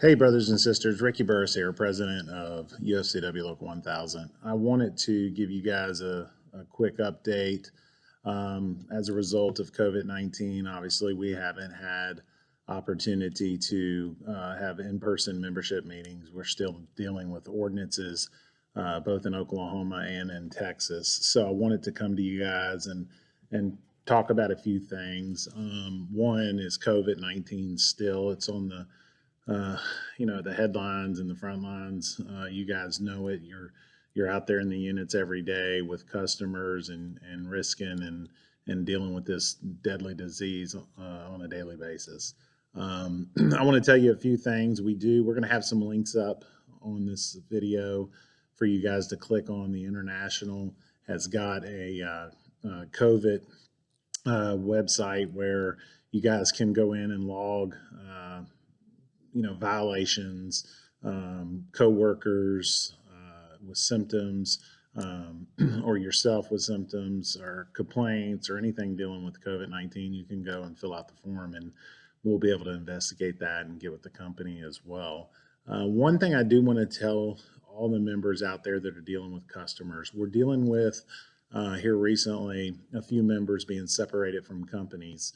Hey, brothers and sisters, Ricky Burris here, president of UFCW Local 1000. I wanted to give you guys a quick update. As a result of COVID-19, obviously, we haven't had opportunity to have in-person membership meetings. We're still dealing with ordinances, both in Oklahoma and in Texas. So I wanted to come to you guys and talk about a few things. One is COVID-19 still. It's on uh, the headlines and the front lines. You guys know it. You're out there in the units every day with customers and risking and dealing with this deadly disease on a daily basis. I want to tell you a few things. We're going to have some links up on this video for you guys to click on. The International has got a COVID website where you guys can go in and log violations, coworkers with symptoms, or yourself with symptoms or complaints or anything dealing with COVID-19. You can go and fill out the form, and we'll be able to investigate that and get with the company as well. One thing I do want to tell all the members out there that are dealing with customers, we're dealing with here recently a few members being separated from companies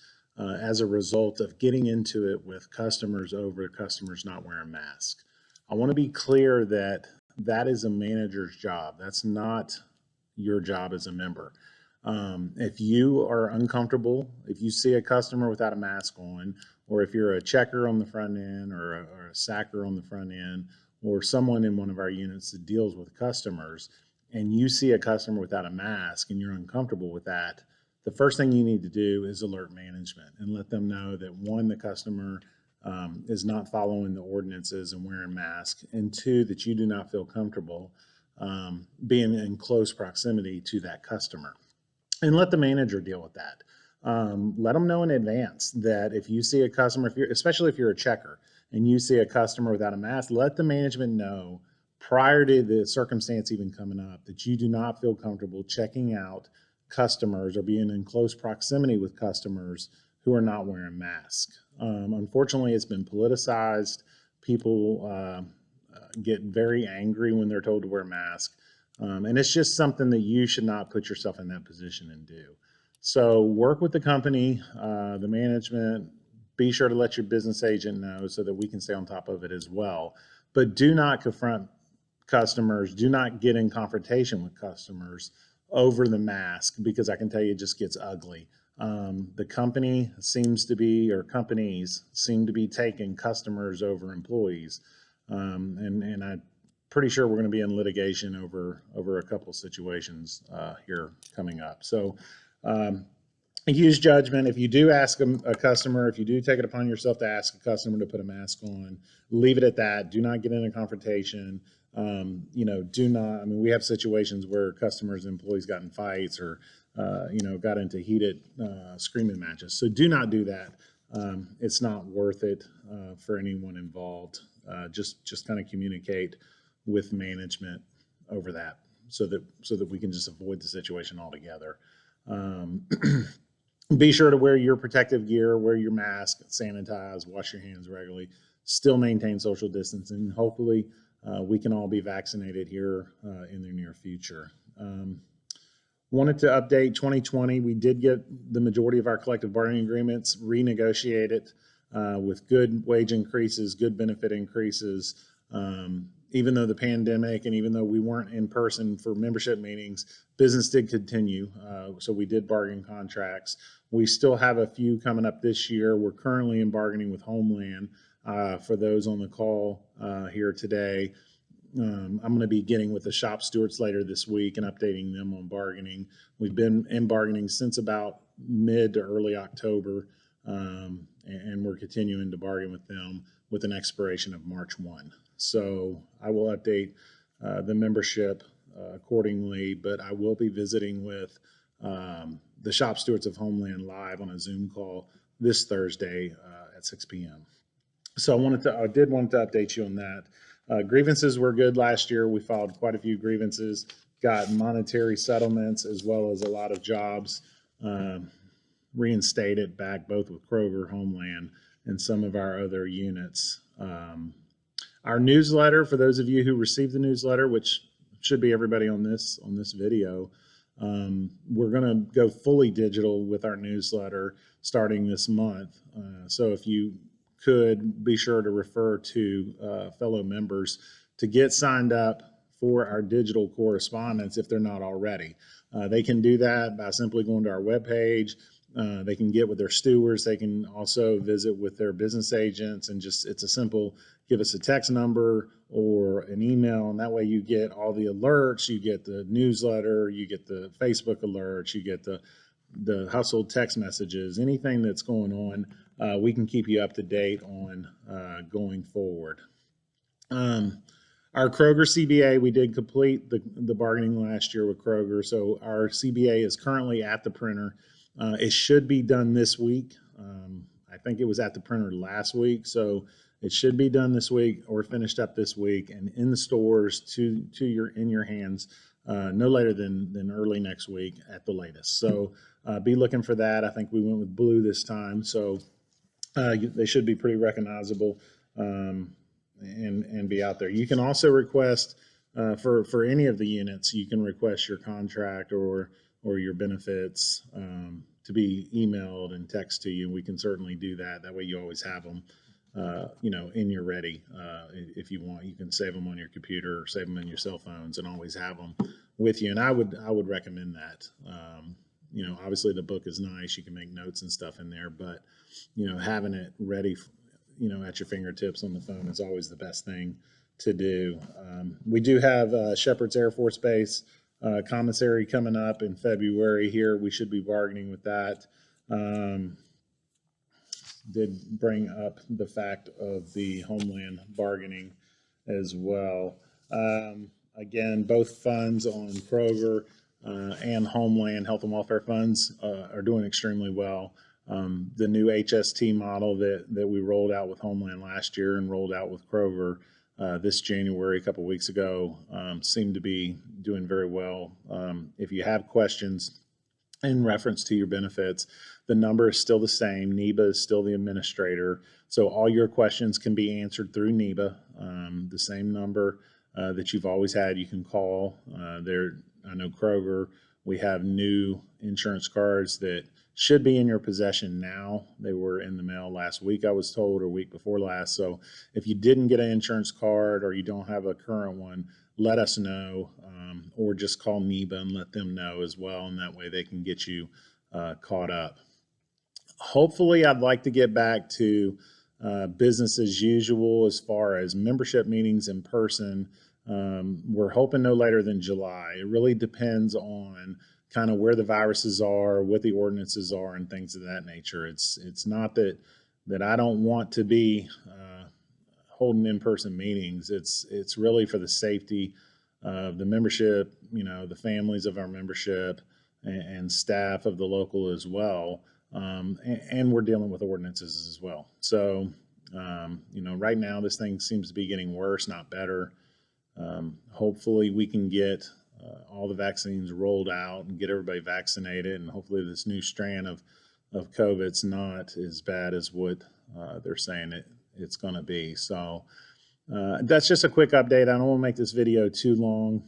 as a result of getting into it with customers over customers not wearing masks. I want to be clear that that is a manager's job. That's not your job as a member. If you are uncomfortable, if you see a customer without a mask on, or if you're a checker on the front end or a sacker on the front end, or someone in one of our units that deals with customers, and you see a customer without a mask and you're uncomfortable with that, the first thing you need to do is alert management and let them know that one, the customer is not following the ordinances and wearing masks, and two, that you do not feel comfortable being in close proximity to that customer. And let the manager deal with that. Let them know in advance that if you see a customer, especially if you're a checker and you see a customer without a mask, let the management know prior to the circumstance even coming up that you do not feel comfortable checking out customers or being in close proximity with customers who are not wearing masks. Unfortunately, it's been politicized. People get very angry when they're told to wear masks. And it's just something that you should not put yourself in that position and do. So work with the company, the management. Be sure to let your business agent know so that we can stay on top of it as well. But do not confront customers. Do not get in confrontation with customers over the mask, because I can tell you it just gets ugly. The company seems to be, or companies seem to be taking customers over employees. And I'm pretty sure we're going to be in litigation over a couple of situations here coming up. So use judgment. If you do ask a customer, if you do take it upon yourself to ask a customer to put a mask on, leave it at that. Do not get in a confrontation. Do not, I mean, we have situations where customers and employees got in fights or, got into heated screaming matches. So do not do that. It's not worth it for anyone involved. Just kind of communicate with management over that so that we can just avoid the situation altogether. Be sure to wear your protective gear, wear your mask, sanitize, wash your hands regularly, still maintain social distancing. Hopefully, we can all be vaccinated here in the near future. Wanted to update 2020. We did get the majority of our collective bargaining agreements renegotiated with good wage increases, good benefit increases. Even though the pandemic and even though we weren't in person for membership meetings, business did continue. So we did bargain contracts. We still have a few coming up this year. We're currently in bargaining with Homeland. For those on the call here today, I'm going to be getting with the shop stewards later this week and updating them on bargaining. We've been in bargaining since about mid to early October, and we're continuing to bargain with them with an expiration of March 1. So I will update the membership accordingly, but I will be visiting with the shop stewards of Homeland live on a Zoom call this Thursday at 6 p.m. So I did want to update you on that. Grievances were good last year. We filed quite a few grievances, got monetary settlements, as well as a lot of jobs reinstated back both with Kroger, Homeland, and some of our other units Our newsletter, for those of you who received the newsletter, which should be everybody on this video, we're going to go fully digital with our newsletter starting this month. So if you could be sure to refer to fellow members to get signed up for our digital correspondence if they're not already. They can do that by simply going to our webpage. They can get with their stewards. They can also visit with their business agents, and just, it's a simple, give us a text number or an email, and that way you get all the alerts, you get the newsletter, you get the Facebook alerts, you get the hustle text messages, anything that's going on, we can keep you up to date on going forward. Our Kroger CBA, we did complete the bargaining last year with Kroger, so our CBA is currently at the printer. It should be done this week. I think it was at the printer last week, so it should be done this week or finished up this week and in the stores in your hands no later than early next week at the latest. So be looking for that. I think we went with blue this time, so they should be pretty recognizable and be out there. You can also request for any of the units. You can request your contract or your benefits to be emailed and text to you. We can certainly do that. That way you always have them, in your ready. If you want, you can save them on your computer or save them in your cell phones and always have them with you. And I would recommend that. Obviously the book is nice. You can make notes and stuff in there, but, having it ready, at your fingertips on the phone is always the best thing to do. We do have Shepherd's Air Force Base commissary coming up in February here. We should be bargaining with that. Did bring up the fact of the Homeland bargaining as well. Again, both funds on Kroger and Homeland Health and Welfare funds are doing extremely well. The new HST model that we rolled out with Homeland last year and rolled out with Kroger this January, a couple of weeks ago, seemed to be doing very well. If you have questions in reference to your benefits, the number is still the same. NEBA is still the administrator. So all your questions can be answered through NEBA. The same number that you've always had, you can call. I know Kroger, we have new insurance cards that should be in your possession now. They were in the mail last week, I was told, or week before last. So if you didn't get an insurance card or you don't have a current one, let us know, or just call NEBA and let them know as well. And that way they can get you caught up. Hopefully, I'd like to get back to business as usual as far as membership meetings in person. We're hoping no later than July. It really depends on kind of where the viruses are, what the ordinances are, and things of that nature. It's not that I don't want to be holding in-person meetings. It's really for the safety of the membership, the families of our membership and staff of the local as well. And we're dealing with ordinances as well. So, right now this thing seems to be getting worse, not better. Hopefully we can get all the vaccines rolled out and get everybody vaccinated, and hopefully this new strand of COVID's not as bad as what they're saying it's going to be. So that's just a quick update. I don't want to make this video too long.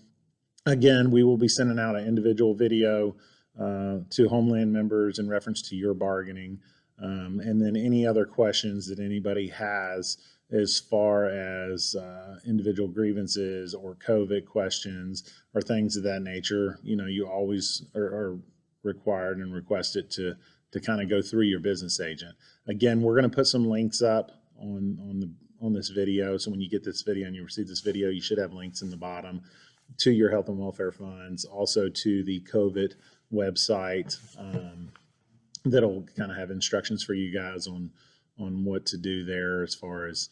Again, we will be sending out an individual video to Homeland members in reference to your bargaining, and then any other questions that anybody has as far as individual grievances or COVID questions or things of that nature. You always are required and requested to kind of go through your business agent. Again, we're going to put some links up on this video. So when you get this video and you receive this video, you should have links in the bottom to your health and welfare funds, also to the COVID website that'll kind of have instructions for you guys on what to do there as far as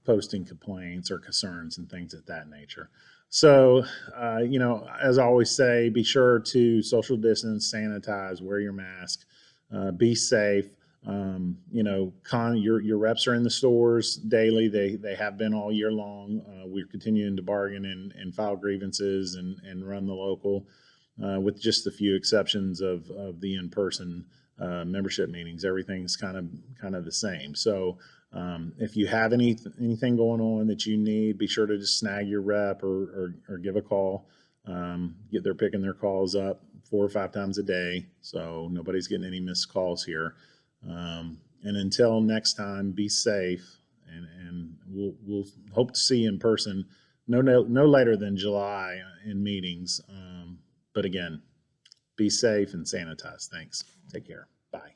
posting complaints or concerns and things of that nature. So, as I always say, be sure to social distance, sanitize, wear your mask, be safe. Your reps are in the stores daily. They have been all year long. We're continuing to bargain and file grievances and run the local, with just a few exceptions of the in-person membership meetings. Everything's kind of the same. So If you have anything going on that you need, be sure to just snag your rep or give a call. They're picking their calls up 4 or 5 times a day, so nobody's getting any missed calls here. And until next time, be safe, and we'll hope to see you in person no later than July in meetings. But again, be safe and sanitize. Thanks. Take care. Bye.